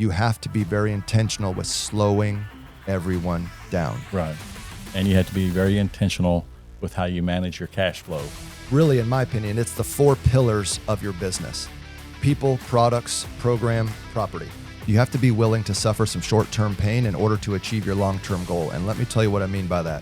you have to be very intentional with slowing everyone down. Right. And you have to be very intentional with how you manage your cash flow. Really, in my opinion, it's the 4 pillars of your business: people, products, program, property. You have to be willing to suffer some short-term pain in order to achieve your long-term goal. And let me tell you what I mean by that.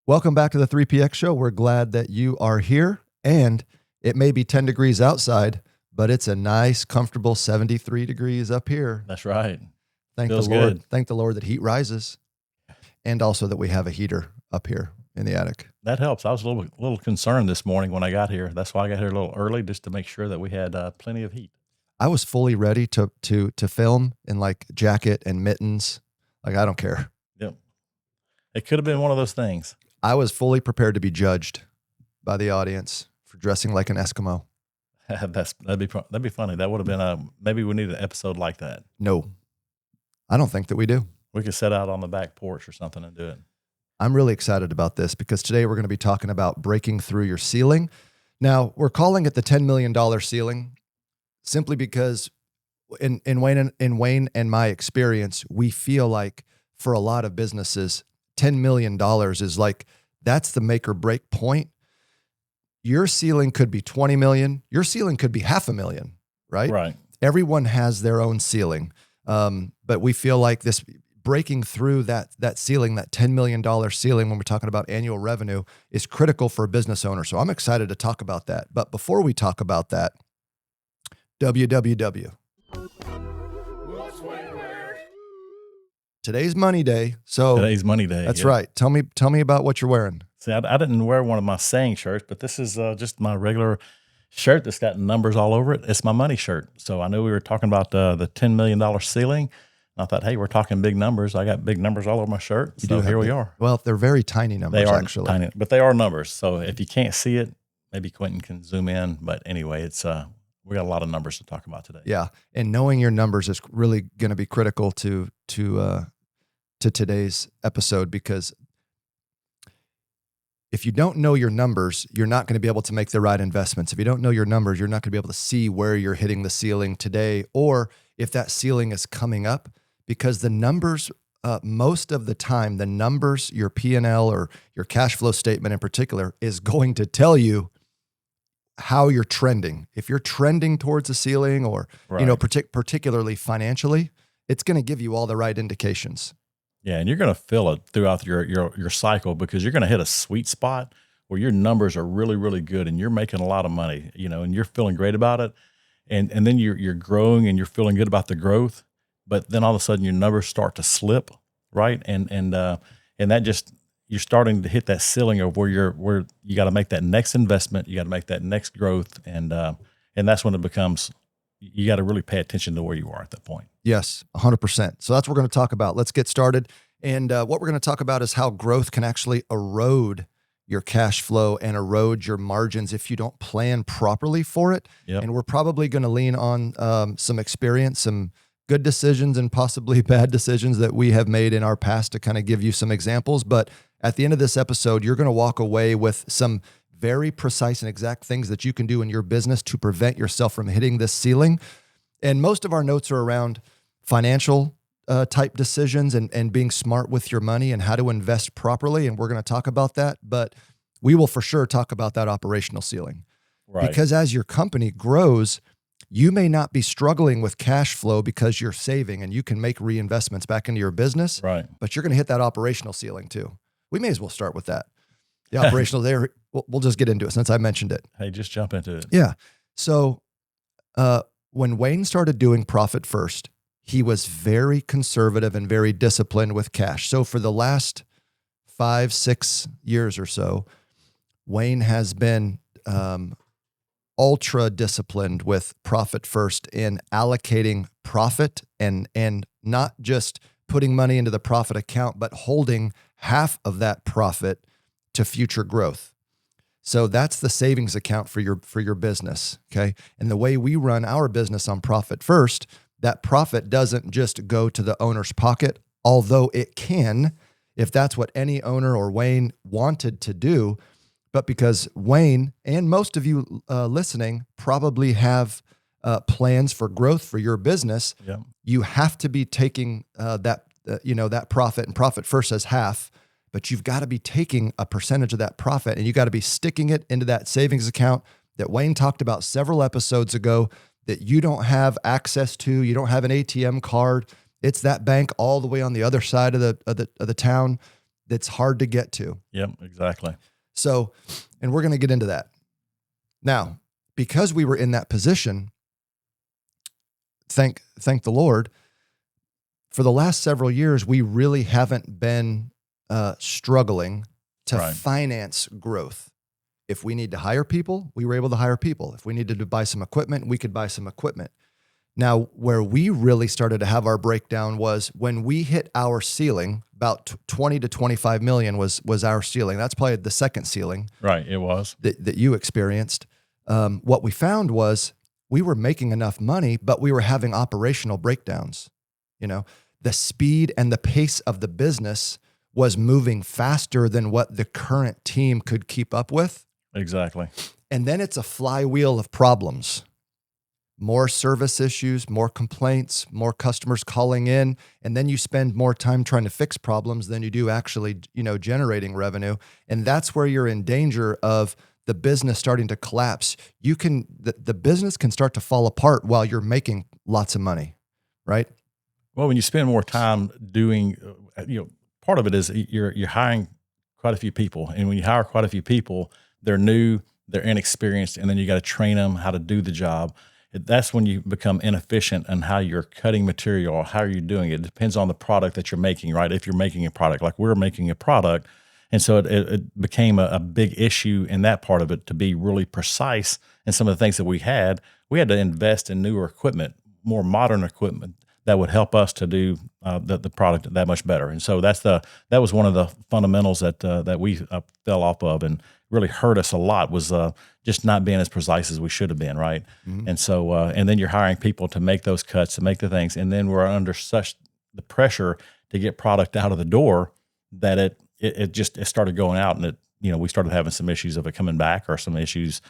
Welcome back to the 3PX show. We're glad that you are here. And it may be 10 degrees outside, but it's a nice, comfortable 73 degrees up here. That's right. Thank Feels the Lord. good. Thank the Lord that heat rises, and also that we have a heater up here in the attic. That helps. I was a little concerned this morning when I got here. That's why I got here a little early, just to make sure that we had plenty of heat. I was fully ready to film in like jacket and mittens. Like, I don't care. Yep. It could have been one of those things. I was fully prepared to be judged by the audience for dressing like an Eskimo. That'd be funny. That would have been maybe we need an episode like that. No, I don't think that we do. We could set out on the back porch or something and do it. I'm really excited about this because today we're going to be talking about breaking through your ceiling. Now, we're calling it the $10 million ceiling simply because in Wayne and my experience, we feel like for a lot of businesses, $10 million is like, that's the make or break point. Your ceiling could be 20 million. Your ceiling could be $500,000, right? Right. Everyone has their own ceiling. But we feel like this breaking through that ceiling, that $10 million ceiling when we're talking about annual revenue, is critical for a business owner. So I'm excited to talk about that. But before we talk about that, www. Today's money day. So Today's money day. That's yeah. right. Tell me about what you're wearing. See, I didn't wear one of my saying shirts, but this is just my regular shirt that's got numbers all over it. It's my money shirt. So I knew we were talking about the $10 million ceiling. And I thought, hey, we're talking big numbers. I got big numbers all over my shirt. So here we are. Well, they're very tiny numbers, They are actually. tiny, but they are numbers. So if you can't see it, maybe Quentin can zoom in. But anyway, it's we got a lot of numbers to talk about today. Yeah, and knowing your numbers is really going to be critical to today's episode, because if you don't know your numbers, you're not going to be able to make the right investments. If you don't know your numbers, you're not going to be able to see where you're hitting the ceiling today, or if that ceiling is coming up, because the numbers, most of the time, the numbers, your P&L or your cash flow statement in particular, is going to tell you how you're trending. If you're trending towards the ceiling, or particularly financially, it's going to give you all the right indications. Yeah, and you're going to feel it throughout your cycle, because you're going to hit a sweet spot where your numbers are really, really good and you're making a lot of money, and you're feeling great about it. And then you're growing and you're feeling good about the growth, but then all of a sudden your numbers start to slip, right? And that just, you're starting to hit that ceiling of where you got to make that next investment, you got to make that next growth, and that's when it becomes, you got to really pay attention to where you are at that point. Yes, 100%. So that's what we're going to talk about. Let's get started. And what we're going to talk about is how growth can actually erode your cash flow and erode your margins if you don't plan properly for it. Yep. And we're probably going to lean on some experience, some good decisions and possibly bad decisions that we have made in our past to kind of give you some examples. But at the end of this episode, you're going to walk away with some very precise and exact things that you can do in your business to prevent yourself from hitting this ceiling. And most of our notes are around financial type decisions and being smart with your money and how to invest properly. And we're going to talk about that, but we will for sure talk about that operational ceiling. Right. Because as your company grows, you may not be struggling with cash flow because you're saving and you can make reinvestments back into your business, right? But you're going to hit that operational ceiling too. We may as well start with that. The operational there, we'll just get into it since I mentioned it. Hey, just jump into it. Yeah. So when Wayne started doing Profit First, he was very conservative and very disciplined with cash. So for the last 5-6 years or so, Wayne has been ultra disciplined with Profit First in allocating profit and not just putting money into the profit account, but holding half of that profit to future growth. So that's the savings account for your business, okay? And the way we run our business on Profit First, that profit doesn't just go to the owner's pocket, although it can, if that's what any owner or Wayne wanted to do. But because Wayne and most of you listening probably have plans for growth for your business, Yep. you have to be taking that profit, and profit first as half, but you've got to be taking a percentage of that profit and you got to be sticking it into that savings account that Wayne talked about several episodes ago that you don't have access to. You don't have an ATM card. It's that bank all the way on the other side of the town that's hard to get to. Yep, exactly. So, and we're going to get into that. Now, because we were in that position, thank the Lord, for the last several years, we really haven't been struggling to finance growth. If we need to hire people, we were able to hire people. If we needed to buy some equipment, we could buy some equipment. Now, where we really started to have our breakdown was when we hit our ceiling. About 20 to 25 million was our ceiling. That's probably the second ceiling. Right, it was. That you experienced. What we found was we were making enough money, but we were having operational breakdowns. The speed and the pace of the business was moving faster than what the current team could keep up with. Exactly. And then it's a flywheel of problems. More service issues, more complaints, more customers calling in, and then you spend more time trying to fix problems than you do actually, generating revenue. And that's where you're in danger of the business starting to collapse. The business can start to fall apart while you're making lots of money, right? Well, when you spend more time doing, part of it is you're hiring quite a few people, and when you hire quite a few people, they're new, they're inexperienced, and then you got to train them how to do the job. That's when you become inefficient in how you're cutting material or how you're doing it. It depends on the product that you're making, right? If you're making a product, like we're making a product, and so it became a big issue in that part of it to be really precise in some of the things that we had to invest in newer equipment, more modern equipment that would help us to do the product that much better. And so that was one of the fundamentals that we fell off of and really hurt us a lot was just not being as precise as we should have been, right? Mm-hmm. And so and then you're hiring people to make those cuts, to make the things, and then we're under such the pressure to get product out of the door that it started going out, and we started having some issues of it coming back, or some issues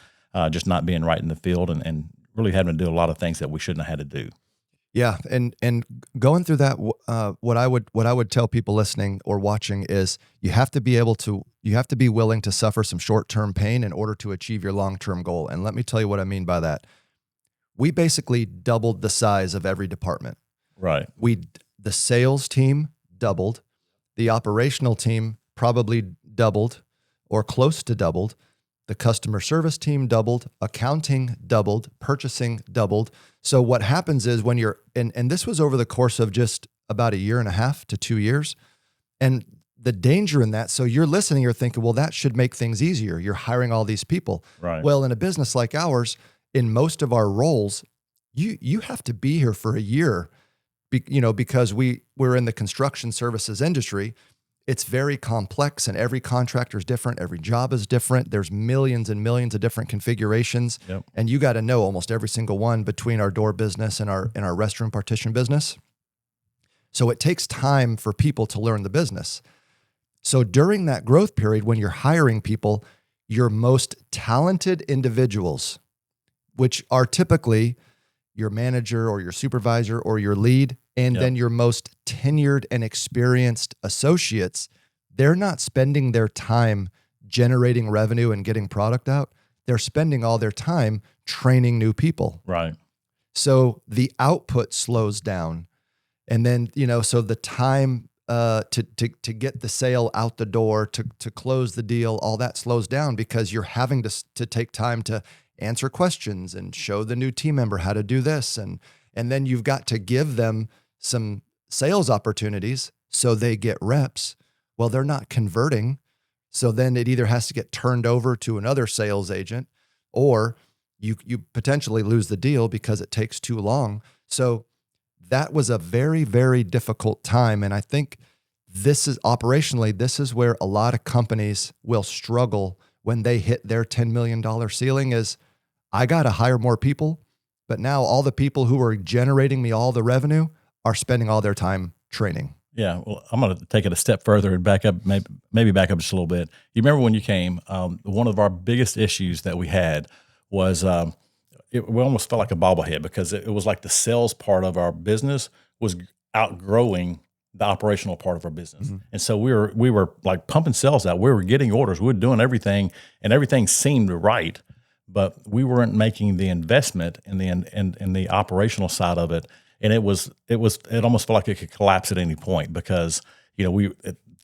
just not being right in the field, and really having to do a lot of things that we shouldn't have had to do. Yeah, and going through that, what I would tell people listening or watching is you have to be willing to suffer some short-term pain in order to achieve your long-term goal. And let me tell you what I mean by that. We basically doubled the size of every department. Right. The sales team doubled, the operational team probably doubled or close to doubled. The customer service team doubled, accounting doubled, purchasing doubled. So what happens is when you're, and this was over the course of just about 1.5 to 2 years. And the danger in that, so you're listening, you're thinking, well, that should make things easier. You're hiring all these people. Right. Well, in a business like ours, in most of our roles, you have to be here for a year, because we're in the construction services industry. It's very complex, and every contractor is different. Every job is different. There's millions and millions of different configurations. Yep. And you got to know almost every single one between our door business and our restroom partition business. So it takes time for people to learn the business. So during that growth period, when you're hiring people, your most talented individuals, which are typically your manager or your supervisor or your lead, and then your most tenured and experienced associates, they're not spending their time generating revenue and getting product out. They're spending all their time training new people. Right. So the output slows down. And then, so the time to get the sale out the door, to close the deal, all that slows down because you're having to take time to answer questions and show the new team member how to do this. And then you've got to give them some sales opportunities so they get reps. Well, they're not converting. So then it either has to get turned over to another sales agent, or you potentially lose the deal because it takes too long. So that was a very, very difficult time. And I think this is where a lot of companies will struggle when they hit their $10 million ceiling is, I got to hire more people, but now all the people who are generating me all the revenue are spending all their time training. Yeah. Well, I'm going to take it a step further and back up, maybe back up just a little bit. You remember when you came, one of our biggest issues that we had was, we almost felt like a bobblehead because it was like the sales part of our business was outgrowing the operational part of our business. Mm-hmm. And so we were like pumping sales out. We were getting orders. We were doing everything, and everything seemed right, but we weren't making the investment in the operational side of it. And it almost felt like it could collapse at any point because,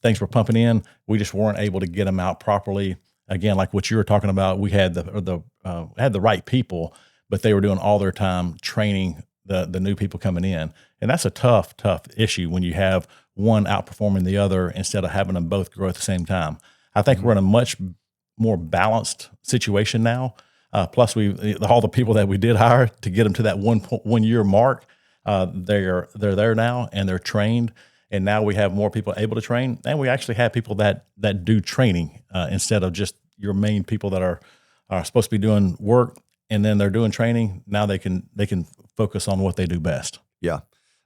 things were pumping in. We just weren't able to get them out properly. Again, like what you were talking about, we had the right people, but they were doing all their time training the new people coming in. And that's a tough issue when you have one outperforming the other instead of having them both grow at the same time. I think we're in a much more balanced situation now. Plus, all the people that we did hire to get them to that 1 year mark, they're there now and they're trained. And now we have more people able to train, and we actually have people that do training instead of just your main people that are supposed to be doing work and then they're doing training. Now they can focus on what they do best. Yeah,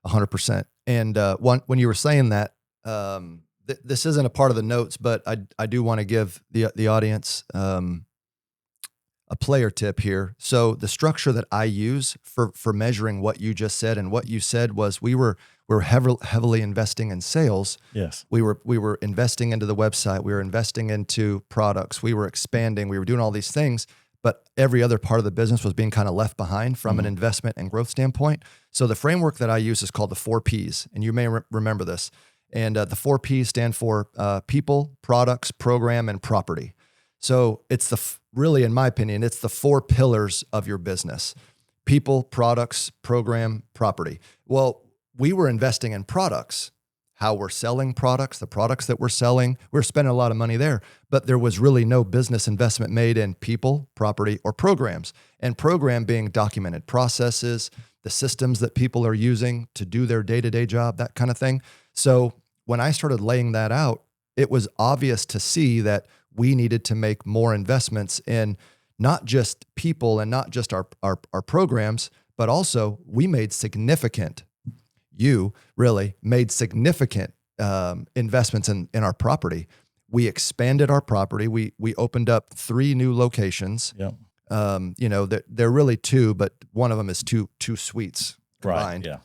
100%. And when you were saying that, this isn't a part of the notes, but I do want to give the audience a player tip here. So the structure that I use for measuring what you just said and what you said was we were heavily investing in sales. Yes. We were investing into the website. We were investing into products. We were expanding. We were doing all these things, but every other part of the business was being kind of left behind from an investment and growth standpoint. So the framework that I use is called the 4 Ps, and you may remember this. And the 4 Ps stand for people, products, program, and property. So it's really, in my opinion, it's the 4 pillars of your business: people, products, program, property. Well, we were investing in products, how we're selling products, the products that we're selling. We're spending a lot of money there, but there was really no business investment made in people, property, or programs. And program being documented processes, the systems that people are using to do their day-to-day job, that kind of thing. So when I started laying that out, it was obvious to see that we needed to make more investments in not just people and not just our programs, but also we made significant investments in our property. We expanded our property. We opened up 3 new locations. Yep. They're really 2, but one of them is two suites combined. Right. Yeah.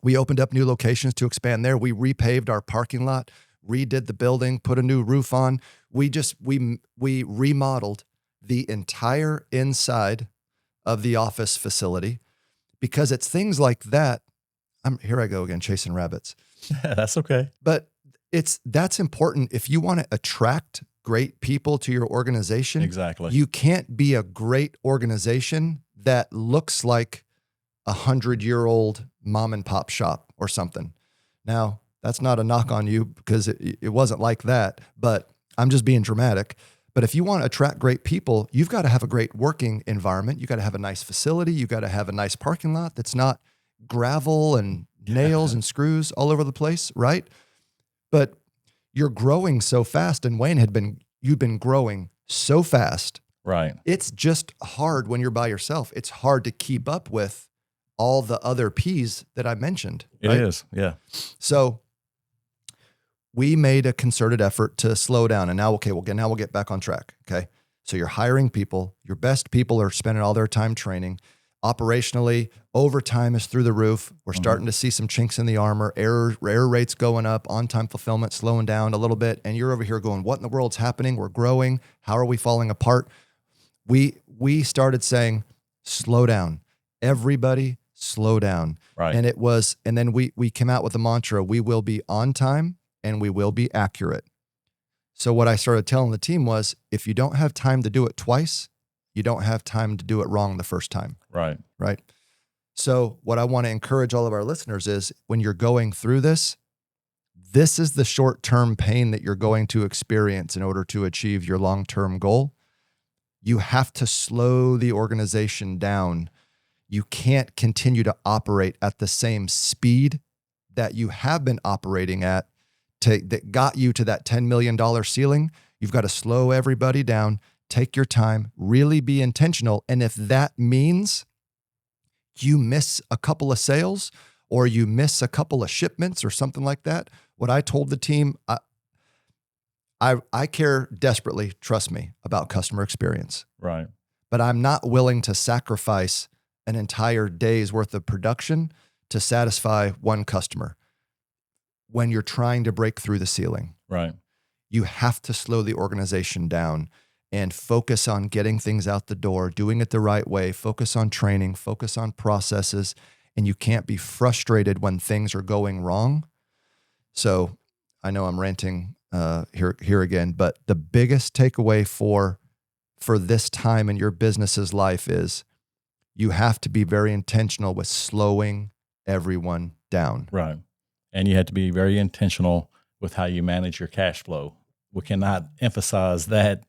We opened up new locations to expand there. We repaved our parking lot, redid the building, put a new roof on. We remodeled the entire inside of the office facility because it's things like that. Here I go again, chasing rabbits. That's okay. But that's important if you want to attract great people to your organization. Exactly. You can't be a great organization that looks like 100-year-old mom and pop shop or something. Now, that's not a knock on you because it wasn't like that, but I'm just being dramatic. But if you want to attract great people, you've got to have a great working environment. You got to have a nice facility. You got to have a nice parking lot that's not gravel and nails and screws all over the place, right? But you're growing so fast, and Wayne you'd been growing so fast. Right. It's just hard when you're by yourself. It's hard to keep up with all the other P's that I mentioned. Right? It is. Yeah. So we made a concerted effort to slow down, and now we'll get back on track. Okay. So you're hiring people, your best people are spending all their time training. Operationally, overtime is through the roof. We're starting to see some chinks in the armor, error rates going up, on-time fulfillment slowing down a little bit. And you're over here going, what in the world's happening? We're growing. How are we falling apart? We started saying, slow down. Everybody slow down. Right. And then we came out with the mantra, we will be on time and we will be accurate. So what I started telling the team was, if you don't have time to do it twice, you don't have time to do it wrong the first time. Right. Right. So what I want to encourage all of our listeners is, when you're going through this is the short-term pain that you're going to experience in order to achieve your long-term goal. You have to slow the organization down. You can't continue to operate at the same speed that you have been operating at that got you to that $10 million ceiling. You've got to slow everybody down. Take your time, really be intentional. And if that means you miss a couple of sales or you miss a couple of shipments or something like that, what I told the team, I care desperately, trust me, about customer experience. Right. but I'm not willing to sacrifice an entire day's worth of production to satisfy one customer. When you're trying to break through the ceiling, Right. you have to slow the organization down and focus on getting things out the door, doing it the right way, focus on training, focus on processes, and you can't be frustrated when things are going wrong. So I know I'm ranting here again, but the biggest takeaway for this time in your business's life is you have to be very intentional with slowing everyone down. Right. And you have to be very intentional with how you manage your cash flow. We cannot emphasize that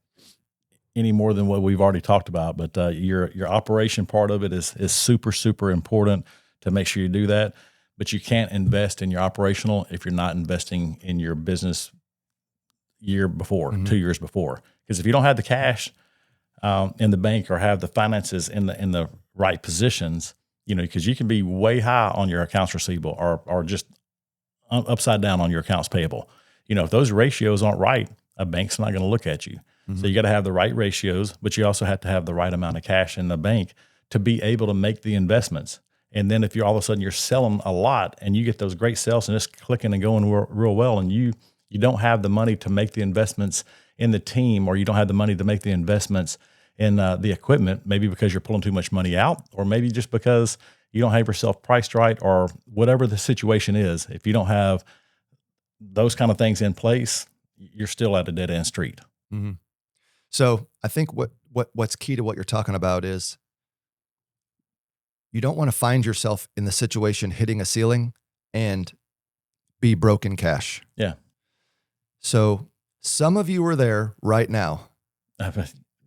any more than what we've already talked about, but your operation part of it is super, super important to make sure you do that. But you can't invest in your operational if you're not investing in your business year before, 2 years before. Because if you don't have the cash in the bank or have the finances in the right positions, because you can be way high on your accounts receivable or just upside down on your accounts payable. If those ratios aren't right, a bank's not going to look at you. So you got to have the right ratios, but you also have to have the right amount of cash in the bank to be able to make the investments. And then if you're all of a sudden you're selling a lot and you get those great sales and it's clicking and going real well, and you don't have the money to make the investments in the team, or you don't have the money to make the investments in the equipment, maybe because you're pulling too much money out, or maybe just because you don't have yourself priced right, or whatever the situation is. If you don't have those kind of things in place, you're still at a dead end street. Mm-hmm. So I think what's key to what you're talking about is you don't want to find yourself in the situation hitting a ceiling and be broken cash. Yeah. So some of you are there right now,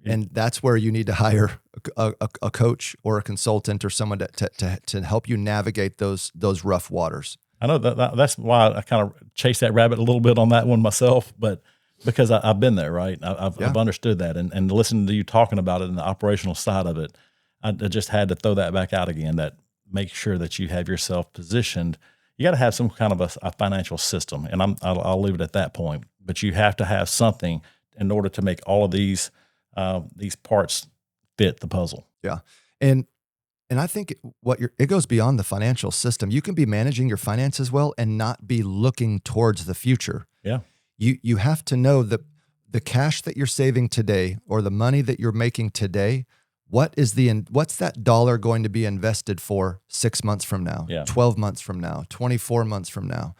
and that's where you need to hire a coach or a consultant or someone to help you navigate those rough waters. I know that's why I kind of chased that rabbit a little bit on that one myself, but because I've been there, right? I've understood that, and listening to you talking about it and the operational side of it, I just had to throw that back out again. That make sure that you have yourself positioned. You got to have some kind of a financial system, and I'll leave it at that point. But you have to have something in order to make all of these parts fit the puzzle. Yeah, and I think it goes beyond the financial system. You can be managing your finances well and not be looking towards the future. Yeah. You have to know that the cash that you're saving today or the money that you're making today, what's that dollar going to be invested for 6 months from now, 12 months from now, 24 months from now?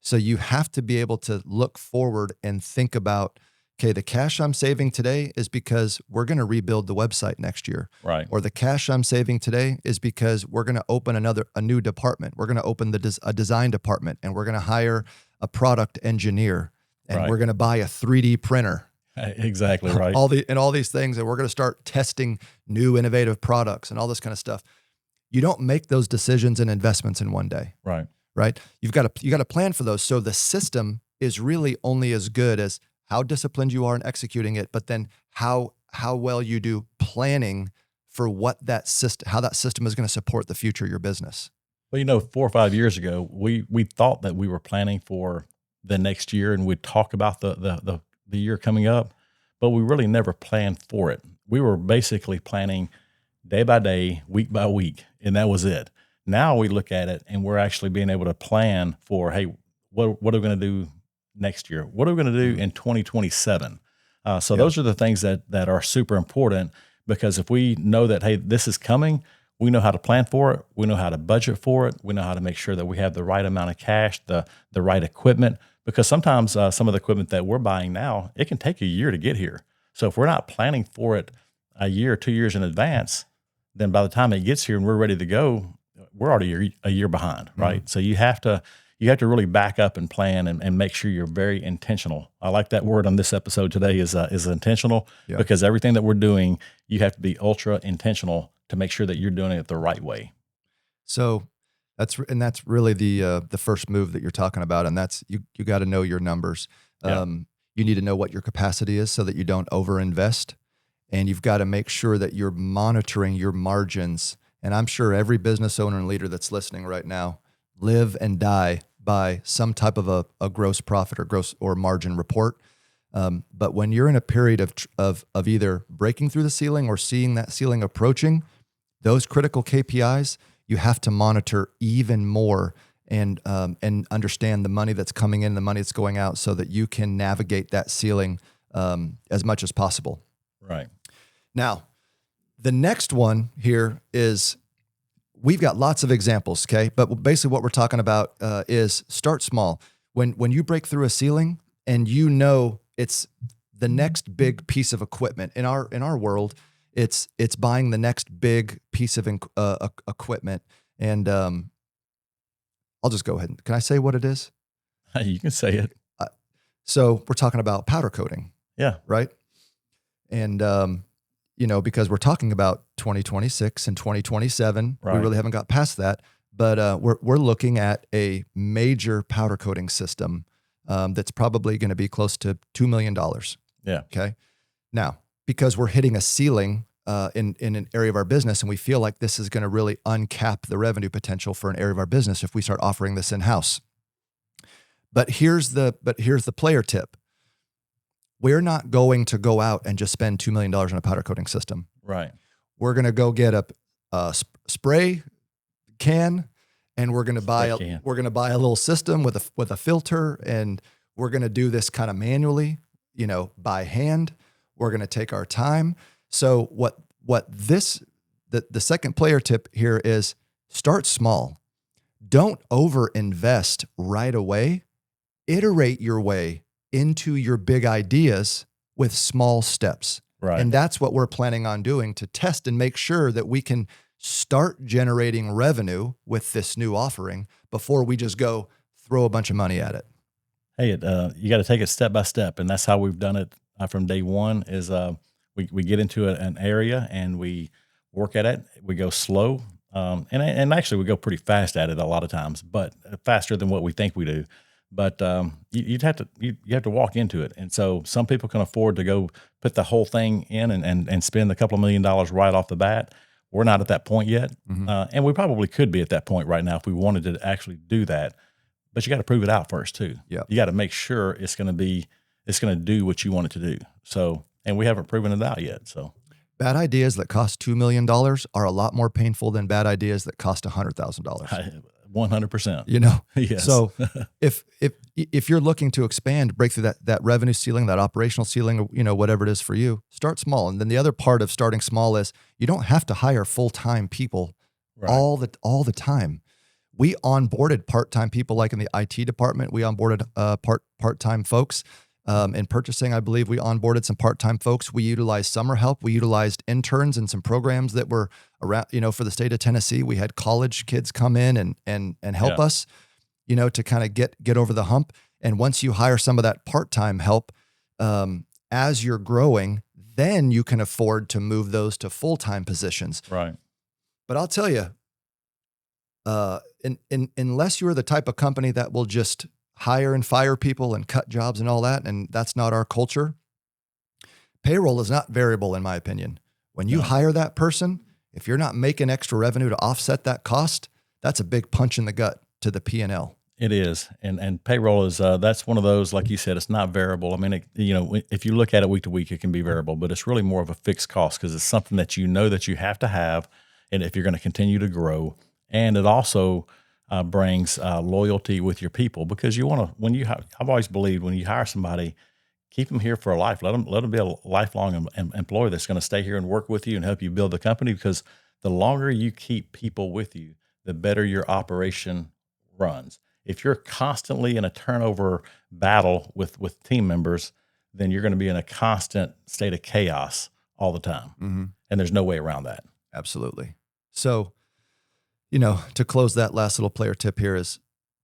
So you have to be able to look forward and think about, okay, the cash I'm saving today is because we're going to rebuild the website next year. Right. Or the cash I'm saving today is because we're going to open a new department. We're going to open a design department, and we're going to hire a product engineer. And we're going to buy a 3D printer. Exactly right. all these things, and we're going to start testing new innovative products and all this kind of stuff. You don't make those decisions and investments in one day. Right. You got to plan for those. So the system is really only as good as how disciplined you are in executing it, but then how well you do planning for how that system is going to support the future of your business. Well, 4 or 5 years ago, we thought that we were planning for the next year, and we'd talk about the year coming up, but we really never planned for it. We were basically planning day by day, week by week, and that was it. Now we look at it and we're actually being able to plan for, hey, what are we going to do next year? What are we going to do in 2027? Those are the things that are super important, because if we know that, hey, this is coming, we know how to plan for it. We know how to budget for it. We know how to make sure that we have the right amount of cash, the right equipment, because sometimes some of the equipment that we're buying now, it can take a year to get here. So if we're not planning for it a year or 2 years in advance, then by the time it gets here and we're ready to go, we're already a year behind, right? Mm-hmm. So you have to really back up and plan and make sure you're very intentional. I like that word on this episode today is intentional, because everything that we're doing, you have to be ultra intentional to make sure that you're doing it the right way. So that's really the first move that you're talking about, and that's you got to know your numbers. You need to know what your capacity is so that you don't overinvest, and you've got to make sure that you're monitoring your margins. And I'm sure every business owner and leader that's listening right now live and die by some type of a gross profit or margin report. But when you're in a period of either breaking through the ceiling or seeing that ceiling approaching, those critical KPIs, you have to monitor even more and understand the money that's coming in, the money that's going out, so that you can navigate that ceiling as much as possible. Right. Now, the next one here is, we've got lots of examples, okay? But basically what we're talking about is start small. When you break through a ceiling and you know it's the next big piece of equipment in our world, it's buying the next big piece of equipment. And I'll just go ahead. Can I say what it is? You can say it. So we're talking about powder coating. Yeah. Right. And, because we're talking about 2026 and 2027, Right. we really haven't got past that, but we're looking at a major powder coating system that's probably going to be close to $2 million. Yeah. Okay. Now, because we're hitting a ceiling in an area of our business, and we feel like this is going to really uncap the revenue potential for an area of our business if we start offering this in-house. But here's the player tip. We're not going to go out and just spend $2 million on a powder coating system. Right. We're going to go get a spray can, and we're going to buy a little system with a filter, and we're going to do this kind of manually, by hand. We're going to take our time. So the second player tip here is, start small. Don't over invest right away. Iterate your way into your big ideas with small steps. Right. And that's what we're planning on doing to test and make sure that we can start generating revenue with this new offering before we just go throw a bunch of money at it. Hey, you got to take it step by step. And that's how we've done it from day one is we get into an area and we work at it. We go slow. And actually we go pretty fast at it a lot of times, but faster than what we think we do. But you have to walk into it. And so some people can afford to go put the whole thing in and spend a couple of $1 million right off the bat. We're not at that point yet. Mm-hmm. And we probably could be at that point right now if we wanted to actually do that. But you got to prove it out first too. Yep. You got to make sure it's going to do what you want it to do. So, and we haven't proven it out yet. So bad ideas that cost $2 million are a lot more painful than bad ideas that cost $100,000. 100%. Yes. So if you're looking to expand, break through that revenue ceiling, that operational ceiling, whatever it is for you, start small. And then the other part of starting small is you don't have to hire full-time people all the time. We onboarded part-time people, like in the IT department. We onboarded part-time folks. In purchasing, I believe we onboarded some part-time folks. We utilized summer help. We utilized interns and some programs that were around, for the state of Tennessee. We had college kids come in and help us, to kind of get over the hump. And once you hire some of that part-time help, as you're growing, then you can afford to move those to full-time positions. Right. But I'll tell you, unless you're the type of company that will just hire and fire people and cut jobs and all that, and that's not our culture, payroll is not variable, in my opinion. When you hire that person, if you're not making extra revenue to offset that cost, that's a big punch in the gut to the P&L. It is. And payroll is, that's one of those, like you said, it's not variable. I mean, if you look at it week to week, it can be variable, but it's really more of a fixed cost because it's something that that you have to have. And if you're going to continue to grow, and it also brings loyalty with your people, because you want to, I've always believed when you hire somebody, keep them here for a life. Let them be a lifelong employee that's going to stay here and work with you and help you build the company, because the longer you keep people with you, the better your operation runs. If you're constantly in a turnover battle with team members, then you're going to be in a constant state of chaos all the time. Mm-hmm. And there's no way around that. Absolutely. So, to close that last little player tip here is,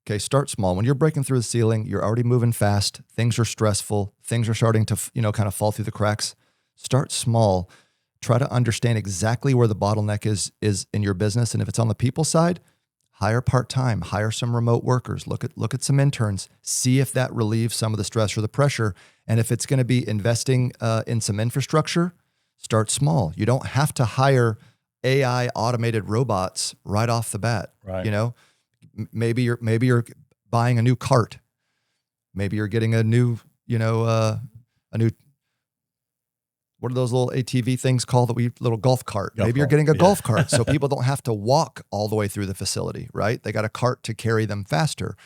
okay, start small. When you're breaking through the ceiling, you're already moving fast. Things are stressful. Things are starting to, kind of fall through the cracks. Start small. Try to understand exactly where the bottleneck is in your business. And if it's on the people side, hire part-time, hire some remote workers, look at some interns, see if that relieves some of the stress or the pressure. And if it's going to be investing in some infrastructure, start small. You don't have to hire AI automated robots right off the bat. Right. Maybe you're buying a new cart. Maybe you're getting a new a new, what are those little ATV things called little golf cart? Golf Maybe you're cart, getting a yeah. golf cart so people don't have to walk all the way through the facility, right? They got a cart to carry them faster,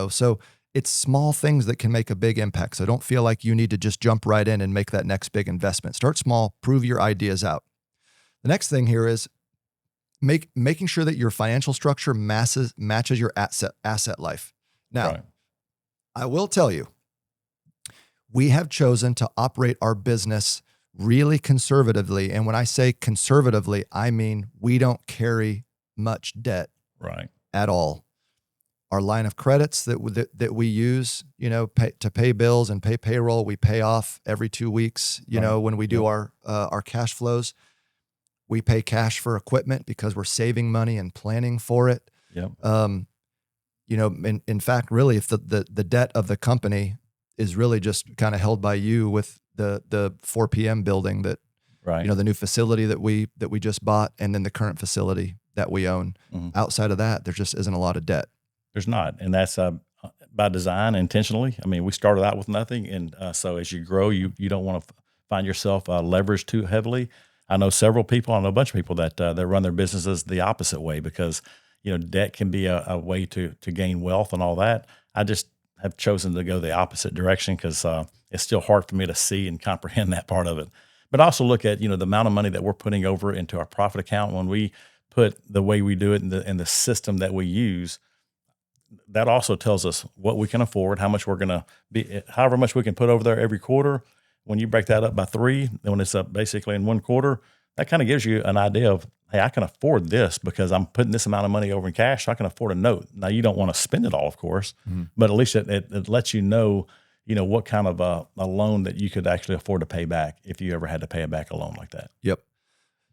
so it's small things that can make a big impact. So don't feel like you need to just jump right in and make that next big investment. Start small, prove your ideas out. The next thing here is making sure that your financial structure matches your asset life. Now, Right. I will tell you, we have chosen to operate our business really conservatively. And when I say conservatively, I mean we don't carry much debt Right. at all. Our line of credits that we use, to pay bills and pay payroll, we pay off every 2 weeks. Right. When we do Yep. our cash flows, we pay cash for equipment because we're saving money and planning for it. Yep. In fact, really, if the debt of the company is really just kind of held by you with the 4 p.m. building that, Right. the new facility that we just bought, and then the current facility that we own. Mhm. Outside of that, there just isn't a lot of debt. There's not, and that's by design, intentionally. I mean, we started out with nothing, and so as you grow, you don't want to find yourself leveraged too heavily. I know several people. I know a bunch of people that run their businesses the opposite way because debt can be a way to gain wealth and all that. I just have chosen to go the opposite direction because it's still hard for me to see and comprehend that part of it. But also look at the amount of money that we're putting over into our profit account when we put the way we do it in the system that we use. That also tells us what we can afford, how much we're going to be, however much we can put over there every quarter. When you break that up by 3, then when it's up basically in 1 quarter, that kind of gives you an idea of, hey, I can afford this because I'm putting this amount of money over in cash. So I can afford a note. Now you don't want to spend it all, of course, but at least it lets you know, what kind of a loan that you could actually afford to pay back if you ever had to pay back a loan like that. Yep.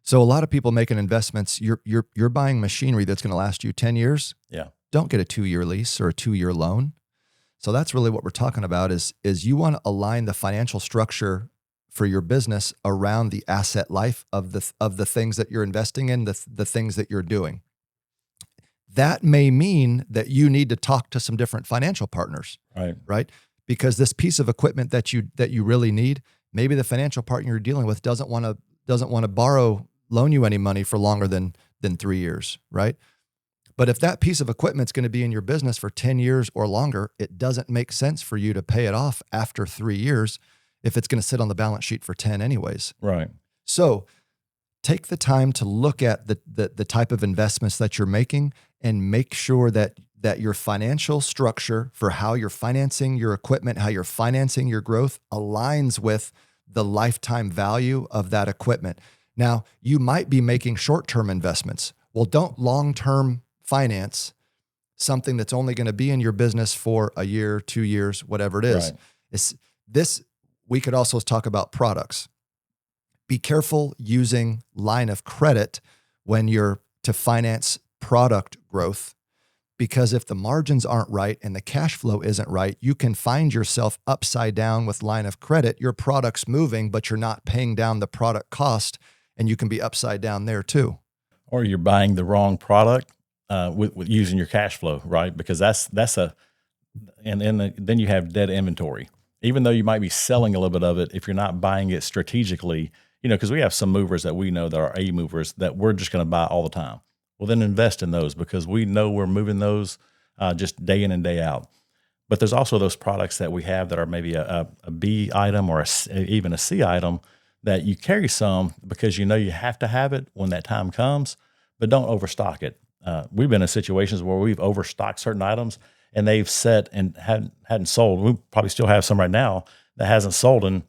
So a lot of people making investments, you're buying machinery that's going to last you 10 years. Yeah. Don't get a 2-year lease or a 2-year loan. So that's really what we're talking about is you want to align the financial structure for your business around the asset life of the things that you're investing in, the things that you're doing. That may mean that you need to talk to some different financial partners, right? Because this piece of equipment that you really need, maybe the financial partner you're dealing with doesn't want to loan you any money for longer than 3 years, right? But if that piece of equipment's going to be in your business for 10 years or longer, it doesn't make sense for you to pay it off after 3 years if it's going to sit on the balance sheet for 10 anyways. Right. So take the time to look at the type of investments that you're making and make sure that your financial structure for how you're financing your equipment, how you're financing your growth aligns with the lifetime value of that equipment. Now, you might be making short-term investments. Well, don't long-term finance something that's only going to be in your business for a year, 2 years, whatever it is. Right. We could also talk about products. Be careful using line of credit when you're to finance product growth, because if the margins aren't right and the cash flow isn't right, you can find yourself upside down with line of credit. Your product's moving, but you're not paying down the product cost, and you can be upside down there too. Or you're buying the wrong product with using your cash flow, right? Because then you have dead inventory. Even though you might be selling a little bit of it, if you're not buying it strategically, because we have some movers that we know that are A movers that we're just going to buy all the time. Well, then invest in those because we know we're moving those just day in and day out. But there's also those products that we have that are maybe a B item or even a C item that you carry some because you have to have it when that time comes, but don't overstock it. We've been in situations where we've overstocked certain items and they've set and hadn't sold. We probably still have some right now that hasn't sold in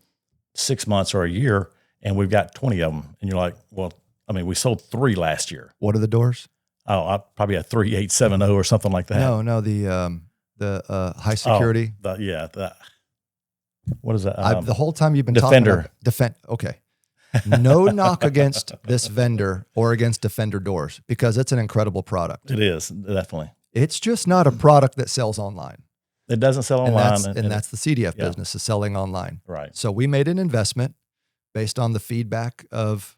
6 months or a year, and we've got 20 of them. And you're like, well, I mean, we sold 3 last year. What are the doors? Oh, probably a 3870 or something like that. No, the high security. What is that? The whole time you've been Defender. talking about okay. No knock against this vendor or against Defender doors because it's an incredible product. It is, definitely. It's just not a product that sells online. It doesn't sell online. And that's the CDF business, is selling online. Right. So we made an investment based on the feedback of,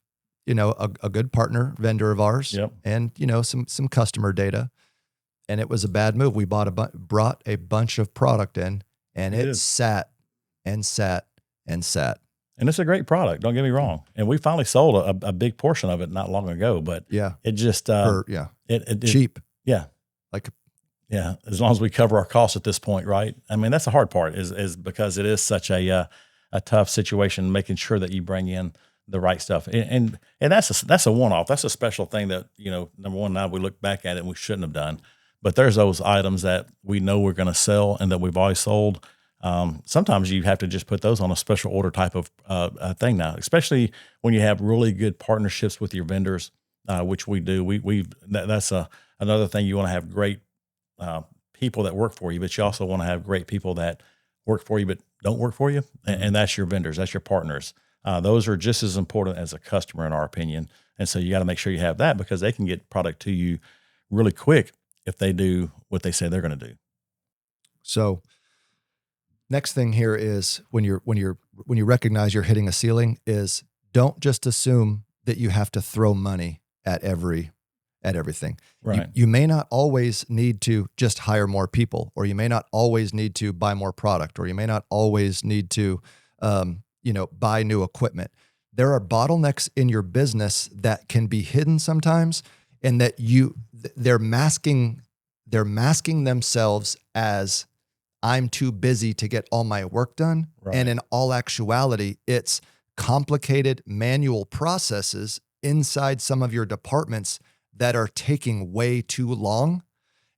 a good partner vendor of ours, and, some customer data. And it was a bad move. We brought a bunch of product in, and it sat and sat and sat. And it's a great product. Don't get me wrong. And we finally sold a big portion of it not long ago, but Yeah. it just, it Cheap. Yeah. Like, Yeah. As long as we cover our costs at this point, right? I mean, that's the hard part is because it is such a tough situation, making sure that you bring in the right stuff. And that's a one-off. That's a special thing that, number one, now we look back at it and we shouldn't have done, but there's those items that we know we're going to sell and that we've always sold. Sometimes you have to just put those on a special order type of thing now, especially when you have really good partnerships with your vendors, which we do. That's another thing. You want to have great people that work for you, but you also want to have great people that work for you but don't work for you, and that's your vendors, that's your partners. Those are just as important as a customer, in our opinion. And so you got to make sure you have that, because they can get product to you really quick if they do what they say they're going to do. So next thing here is when you recognize you're hitting a ceiling, is don't just assume that you have to throw money at everything. Right. You may not always need to just hire more people, or you may not always need to buy more product, or you may not always need to, buy new equipment. There are bottlenecks in your business that can be hidden sometimes, and that they're masking themselves as, I'm too busy to get all my work done. Right. And in all actuality, it's complicated manual processes inside some of your departments that are taking way too long.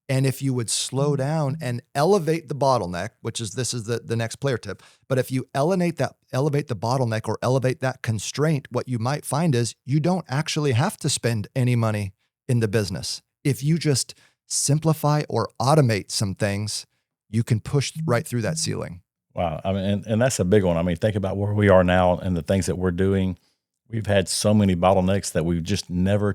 And if you would slow down and elevate the bottleneck, this is the next player tip, but if you elevate the bottleneck or elevate that constraint, what you might find is you don't actually have to spend any money in the business. If you just simplify or automate some things, you can push right through that ceiling. Wow. I mean, and that's a big one. I mean, think about where we are now and the things that we're doing. We've had so many bottlenecks that we've just never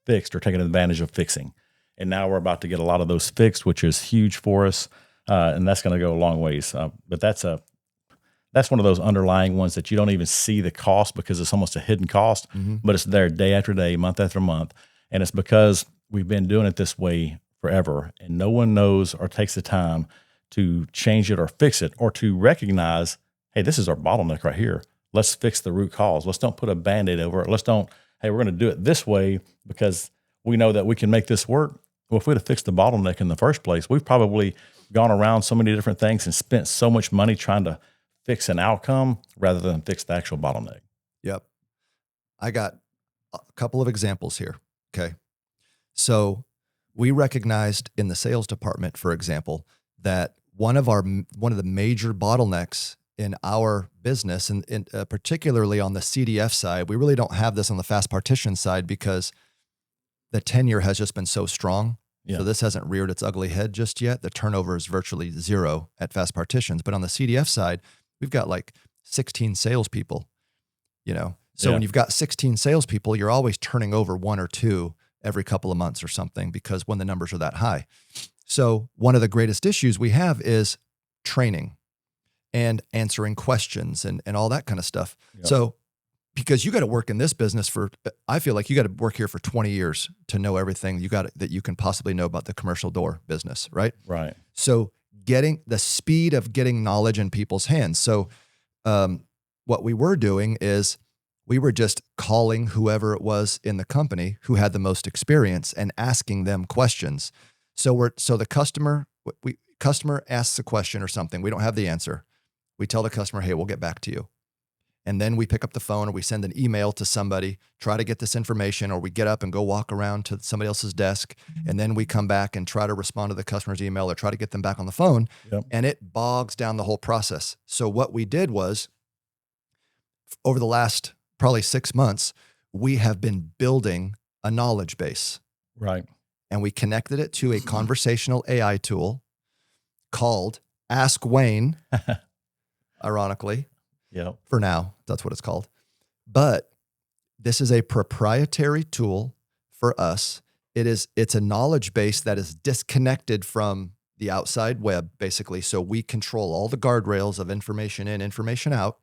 fixed or taken advantage of fixing. And now we're about to get a lot of those fixed, which is huge for us. And that's going to go a long ways. But that's one of those underlying ones that you don't even see the cost, because it's almost a hidden cost, but it's there day after day, month after month. And it's because we've been doing it this way forever, and no one knows or takes the time to change it or fix it, or to recognize, hey, this is our bottleneck right here. Let's fix the root cause. Let's don't put a Band-Aid over it. Hey, we're going to do it this way because we know that we can make this work. Well, if we'd have fixed the bottleneck in the first place, we've probably gone around so many different things and spent so much money trying to fix an outcome rather than fix the actual bottleneck. Yep. I got a couple of examples here. Okay. So we recognized in the sales department, for example, that one of the major bottlenecks in our business, and particularly on the CDF side, we really don't have this on the fast partition side because the tenure has just been so strong. Yeah. So this hasn't reared its ugly head just yet. The turnover is virtually zero at fast partitions. But on the CDF side, we've got like 16 salespeople, So when you've got 16 salespeople, you're always turning over one or two every couple of months or something, because when the numbers are that high. So one of the greatest issues we have is training and answering questions and all that kind of stuff. Yep. So because you got to work in this business I feel like you got to work here for 20 years to know everything that you can possibly know about the commercial door business, right? Right. So getting the speed of getting knowledge in people's hands. So what we were doing is we were just calling whoever it was in the company who had the most experience and asking them questions. So the customer asks a question or something. We don't have the answer. We tell the customer, hey, we'll get back to you. And then we pick up the phone, or we send an email to somebody, try to get this information, or we get up and go walk around to somebody else's desk. And then we come back and try to respond to the customer's email or try to get them back on the phone. Yep. And it bogs down the whole process. So what we did was, over the last probably 6 months, we have been building a knowledge base. Right. And we connected it to a conversational AI tool called Ask Wayne, ironically. Yeah. For now, that's what it's called. But this is a proprietary tool for us. It's a knowledge base that is disconnected from the outside web, basically. So we control all the guardrails of information in, information out.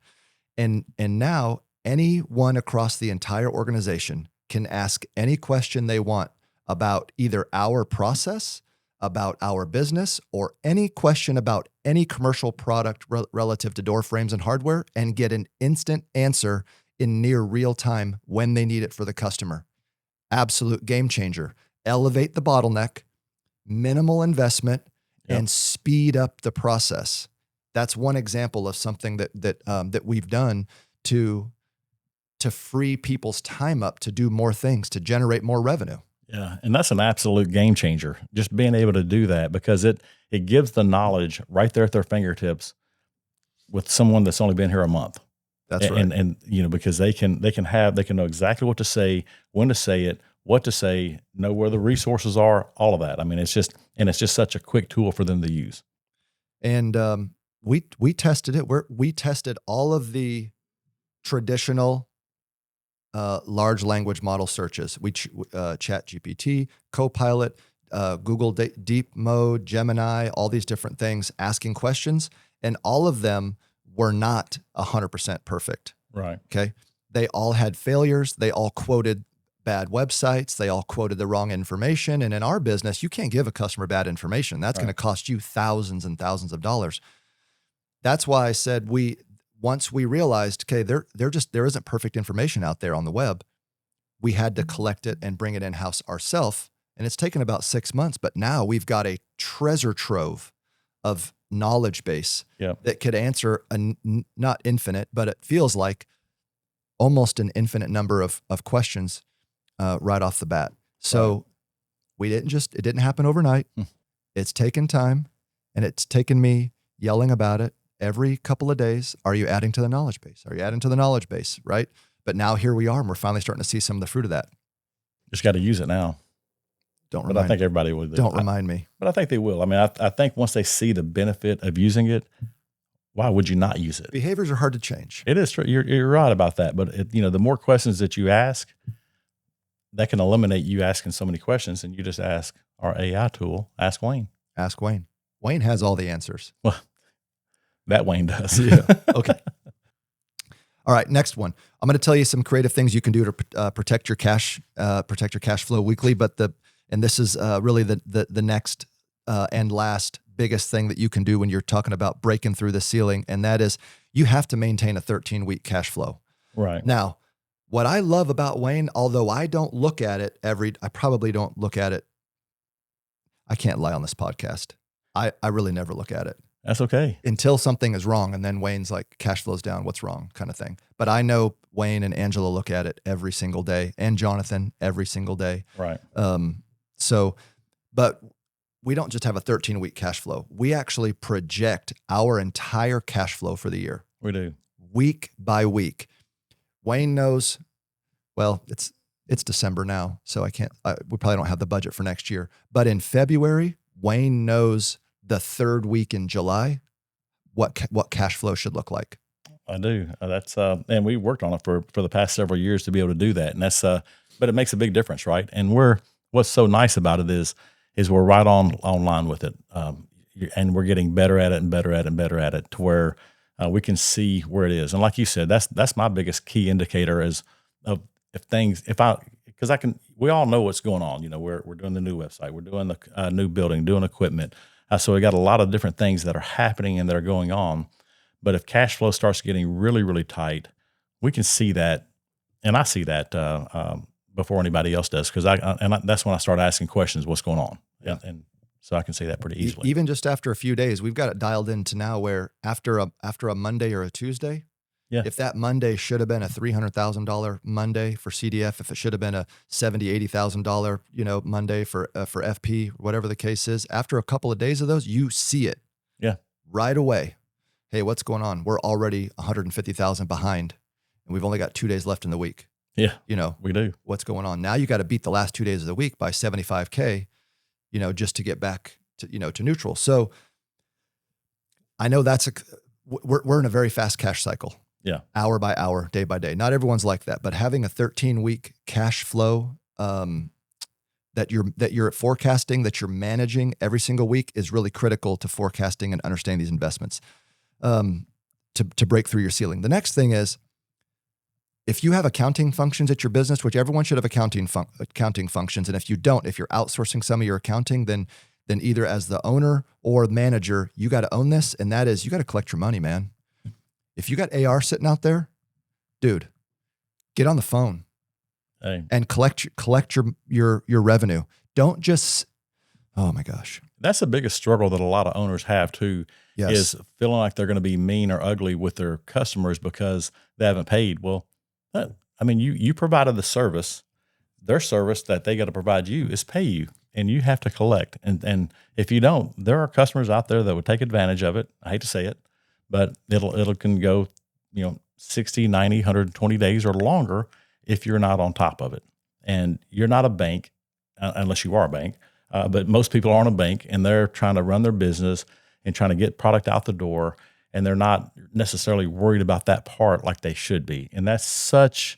And now anyone across the entire organization can ask any question they want about either our process, about our business or any question about any commercial product relative to door frames and hardware and get an instant answer in near real time when they need it for the customer. Absolute game changer. Elevate the bottleneck, minimal investment, and speed up the process. That's one example of something that we've done to free people's time up to do more things, to generate more revenue. Yeah, and that's an absolute game changer, just being able to do that, because it gives the knowledge right there at their fingertips with someone that's only been here a month. That's right. And because they can know exactly what to say, when to say it, what to say, know where the resources are, all of that. I mean, it's just such a quick tool for them to use. And we tested it. We tested all of the traditional large language model searches. We Chat GPT, Copilot, Google Deep Mode, Gemini, all these different things, asking questions, and all of them were not 100% perfect. Right. Okay. They all had failures. They all quoted bad websites. They all quoted the wrong information. And in our business, you can't give a customer bad information. That's going to cost you thousands and thousands of dollars. That's why I said once we realized, okay, there isn't perfect information out there on the web, we had to collect it and bring it in-house ourselves. And it's taken about 6 months, but now we've got a treasure trove of knowledge base that could answer not infinite, but it feels like almost an infinite number of questions right off the bat. So it didn't happen overnight. It's taken time, and it's taken me yelling about it every couple of days. Are you adding to the knowledge base? Are you adding to the knowledge base? Right. But now here we are, and we're finally starting to see some of the fruit of that. Just got to use it now. But I think everybody will. Don't remind me. But I think they will. I mean, I think once they see the benefit of using it, why would you not use it? Behaviors are hard to change. It is true. You're right about that. But the more questions that you ask, that can eliminate you asking so many questions, and you just ask our AI tool, Ask Wayne. Ask Wayne. Wayne has all the answers. Well, that Wayne does. Yeah. Okay. All right. Next one. I'm going to tell you some creative things you can do to protect your cash flow weekly. But this is really the next and last biggest thing that you can do when you're talking about breaking through the ceiling. And that is you have to maintain a 13-week cash flow. Right. Now, what I love about Wayne, although I don't look at it I probably don't look at it. I can't lie on this podcast. I really never look at it. That's okay. Until something is wrong. And then Wayne's like, cash flow's down. What's wrong? Kind of thing. But I know Wayne and Angela look at it every single day, and Jonathan every single day. Right. But we don't just have a 13-week cash flow. We actually project our entire cash flow for the year. We do. Week by week. Wayne knows, well, it's December now, so we probably don't have the budget for next year. But in February, Wayne knows the third week in July what cash flow should look like. I do. That's and we worked on it for the past several years to be able to do that. And that's but it makes a big difference, right? And what's so nice about it is we're right online with it. And we're getting better at it and better at it and better at it to where we can see where it is. And like you said, that's my biggest key indicator we all know what's going on. We're doing the new website, we're doing the new building, doing equipment. So we got a lot of different things that are happening and that are going on. But if cash flow starts getting really, really tight, we can see that. And I see that before anybody else does, because that's when I start asking questions, what's going on? Yeah. And so I can see that pretty easily. Even just after a few days, we've got it dialed into now where after a Monday or a Tuesday, if that Monday should have been a $300,000 Monday for CDF, if it should have been a $70,000, $80,000, Monday for FP, whatever the case is, after a couple of days of those, you see it right away. Hey, what's going on? We're already 150,000 behind, and we've only got 2 days left in the week. Yeah, we do. What's going on? Now you got to beat the last 2 days of the week by 75K, just to get back to neutral. So I know we're in a very fast cash cycle. Yeah. Hour by hour, day by day. Not everyone's like that, but having a 13-week cash flow that you're forecasting, that you're managing every single week is really critical to forecasting and understanding these investments to break through your ceiling. The next thing is, if you have accounting functions at your business, which everyone should have accounting functions, and if you don't, if you're outsourcing some of your accounting, then then either as the owner or manager, you got to own this. And that is, you got to collect your money, man. If you got AR sitting out there, dude, get on the phone and collect your revenue. Don't just, oh my gosh. That's the biggest struggle that a lot of owners have too, is feeling like they're going to be mean or ugly with their customers because they haven't paid. Well, I mean, you provided the service. Their service that they got to provide you is pay you, and you have to collect. And if you don't, there are customers out there that would take advantage of it. I hate to say it, but it can go, 60, 90, 120 days or longer if you're not on top of it. And you're not a bank, unless you are a bank. But most people aren't a bank, and they're trying to run their business and trying to get product out the door, and they're not necessarily worried about that part like they should be. And that's such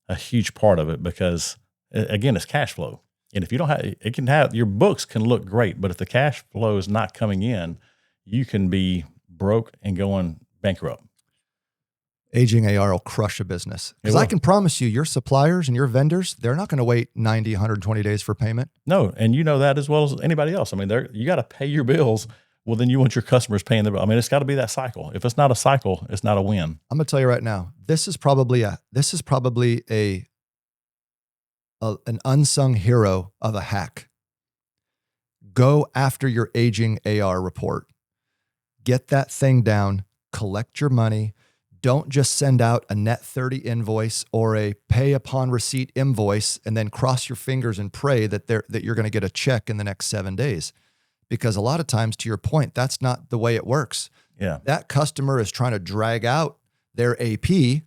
a huge part of it because, again, it's cash flow. And if you don't have, your books can look great, but if the cash flow is not coming in, you can be broke and going bankrupt. Aging AR will crush a business. Because I can promise you, your suppliers and your vendors, they're not going to wait 90, 120 days for payment. No, and you know that as well as anybody else. I mean, you got to pay your bills. Well, then you want your customers paying their bill. I mean, it's got to be that cycle. If it's not a cycle, it's not a win. I'm going to tell you right now, this is probably an unsung hero of a hack. Go after your aging AR report. Get that thing down. Collect your money. Don't just send out a net 30 invoice or a pay upon receipt invoice and then cross your fingers and pray that you're going to get a check in the next 7 days. Because a lot of times, to your point, that's not the way it works. Yeah. That customer is trying to drag out their AP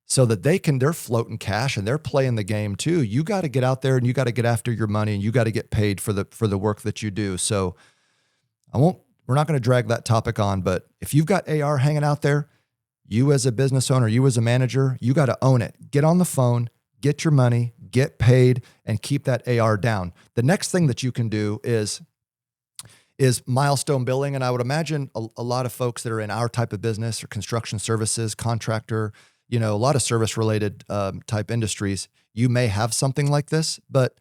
so that they're floating cash and they're playing the game too. You got to get out there and you got to get after your money and you got to get paid for the work that you do. So we're not going to drag that topic on, but if you've got AR hanging out there, you as a business owner, you as a manager, you got to own it. Get on the phone, get your money, get paid, and keep that AR down. The next thing that you can do is milestone billing. And I would imagine a lot of folks that are in our type of business or construction services, contractor, a lot of service related type industries, you may have something like this, but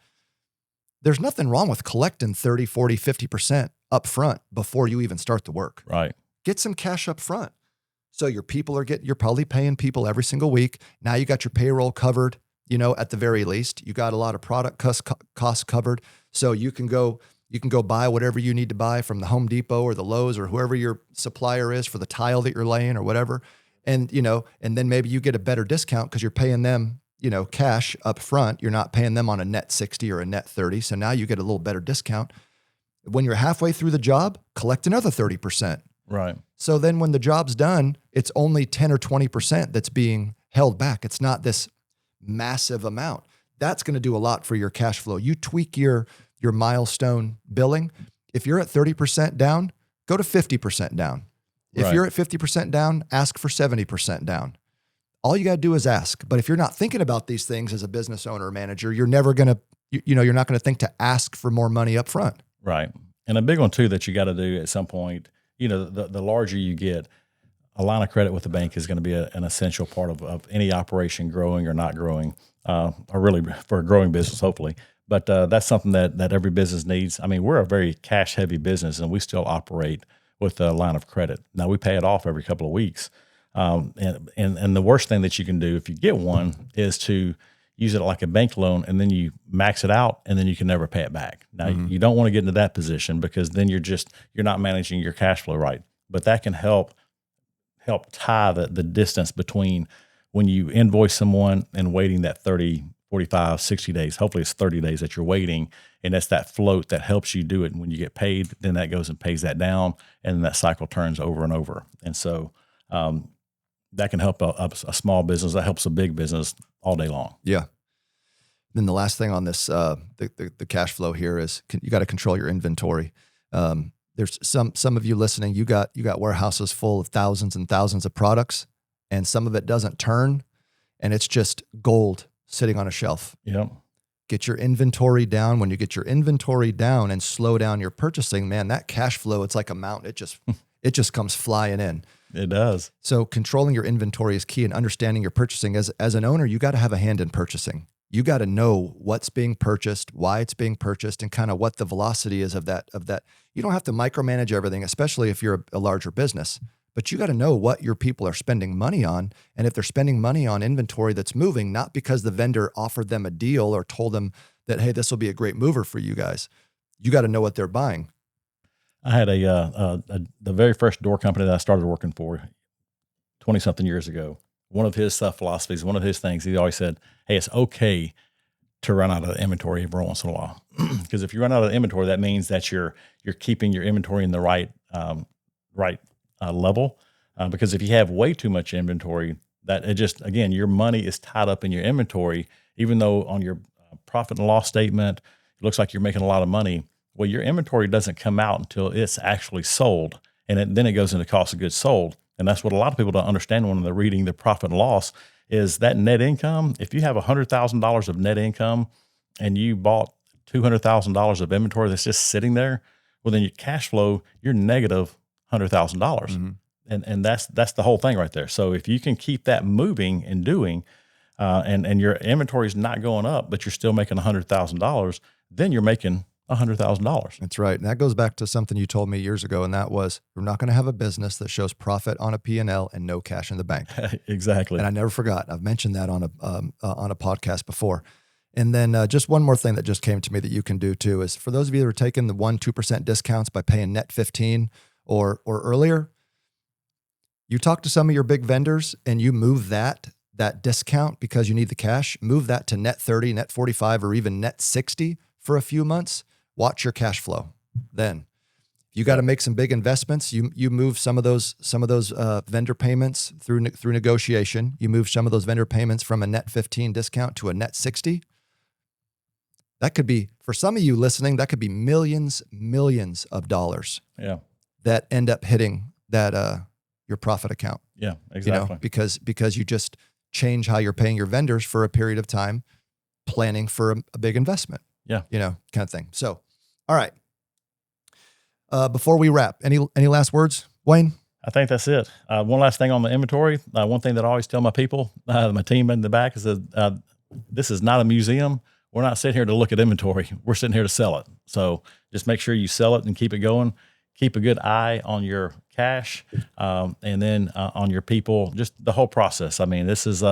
there's nothing wrong with collecting 30, 40, 50% up front before you even start the work. Right. Get some cash up front. So your people you're probably paying people every single week. Now you got your payroll covered, at the very least. You got a lot of product costs covered. So you can go buy whatever you need to buy from the Home Depot or the Lowe's or whoever your supplier is for the tile that you're laying or whatever. And, and then maybe you get a better discount because you're paying them, cash up front. You're not paying them on a net 60 or a net 30. So now you get a little better discount. When you're halfway through the job, collect another 30%. Right. So then when the job's done, it's only 10 or 20% that's being held back. It's not this massive amount. That's going to do a lot for your cash flow. You tweak your milestone billing. If you're at 30% down, go to 50% down. If you're at 50% down, ask for 70% down. All you got to do is ask. But if you're not thinking about these things as a business owner or manager, you're never going to, you're not going to think to ask for more money up front. Right. And a big one too that you got to do at some point, the larger you get, a line of credit with the bank is going to be an essential part of any operation, growing or not growing, or really for a growing business, hopefully. But that's something that every business needs. I mean, we're a very cash heavy business and we still operate with a line of credit. Now we pay it off every couple of weeks. And the worst thing that you can do if you get one is to use it like a bank loan and then you max it out and then you can never pay it back. Now you don't want to get into that position because then you're not managing your cash flow right. But that can help tie the distance between when you invoice someone and waiting that 30, 45, 60 days. Hopefully it's 30 days that you're waiting. And that's that float that helps you do it. And when you get paid, then that goes and pays that down. And then that cycle turns over and over. And so that can help a small business. That helps a big business all day long. Yeah. Then the last thing on this, the cash flow here is you got to control your inventory. There's some of you listening, you got warehouses full of thousands and thousands of products and some of it doesn't turn and it's just gold sitting on a shelf. Yep. Get your inventory down. When you get your inventory down and slow down your purchasing, man, that cash flow, it's like a mountain. It just comes flying in. It does. So controlling your inventory is key and understanding your purchasing. As an owner, you got to have a hand in purchasing. you got to know what's being purchased, why it's being purchased, and kind of what the velocity is of that. You don't have to micromanage everything, especially if you're a larger business, but you got to know what your people are spending money on. And if they're spending money on inventory that's moving, not because the vendor offered them a deal or told them that, hey, this will be a great mover for you guys, you got to know what they're buying. I had the very first door company that I started working for 20 something years ago. One of his philosophies, one of his things, he always said, hey, it's okay to run out of inventory every once in a while. Because if you run out of inventory, that means that you're keeping your inventory in the right level. Because if you have way too much inventory, that it just, again, your money is tied up in your inventory, even though on your profit and loss statement, it looks like you're making a lot of money. Well, your inventory doesn't come out until it's actually sold. And then it goes into cost of goods sold. And that's what a lot of people don't understand when they're reading the profit and loss is that net income. If you have $100,000 of net income and you bought $200,000 of inventory that's just sitting there, well, then your cash flow, you're negative $100,000. Mm-hmm. And that's the whole thing right there. So if you can keep that moving and doing, and your inventory is not going up, but you're still making $100,000, then you're making $100,000. That's right. And that goes back to something you told me years ago. And that was, we're not going to have a business that shows profit on a P&L and no cash in the bank. Exactly. And I never forgot. I've mentioned that on a podcast before. And then just one more thing that just came to me that you can do too is for those of you that are taking the 1-2% discounts by paying net 15 or earlier, you talk to some of your big vendors and you move that discount because you need the cash, move that to net 30, net 45, or even net 60 for a few months. Watch your cash flow. Then you got to make some big investments. You move some of those vendor payments through negotiation. You move some of those vendor payments from a net 15 discount to a net 60. That could be, for some of you listening, that could be millions of dollars. Yeah. That end up hitting that your profit account. Yeah, exactly. Because you just change how you're paying your vendors for a period of time, planning for a big investment. Yeah. Kind of thing. So, all right. Before we wrap, any last words, Wayne? I think that's it. One last thing on the inventory. One thing that I always tell my people, my team in the back is that this is not a museum. We're not sitting here to look at inventory. We're sitting here to sell it. So just make sure you sell it and keep it going. Keep a good eye on your cash, and then on your people, just the whole process. I mean, this is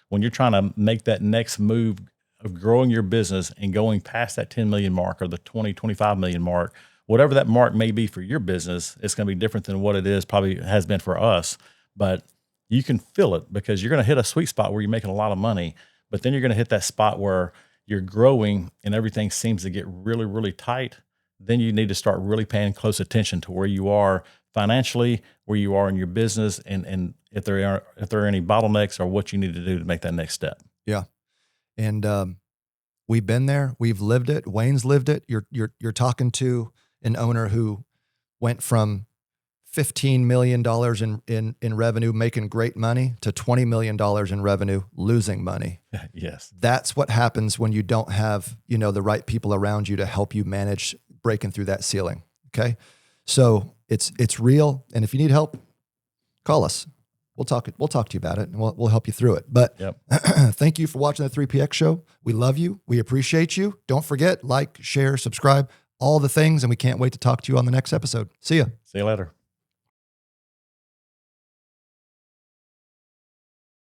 when you're trying to make that next move of growing your business and going past that 10 million mark or the 20, 25 million mark, whatever that mark may be for your business, it's going to be different than what it is probably has been for us. But you can feel it because you're going to hit a sweet spot where you're making a lot of money, but then you're going to hit that spot where you're growing and everything seems to get really, really tight. Then you need to start really paying close attention to where you are financially, where you are in your business, and if there are any bottlenecks or what you need to do to make that next step. Yeah. And we've been there. We've lived it. Wayne's lived it. You're talking to an owner who went from $15 million in revenue, making great money, to $20 million in revenue, losing money. Yes. That's what happens when you don't have, the right people around you to help you manage breaking through that ceiling. Okay. So it's real. And if you need help, call us. We'll talk to you about it and we'll help you through it. But yep. Thank you for watching the 3PX show. We love you. We appreciate you. Don't forget, like, share, subscribe, all the things. And we can't wait to talk to you on the next episode. See ya. See you later.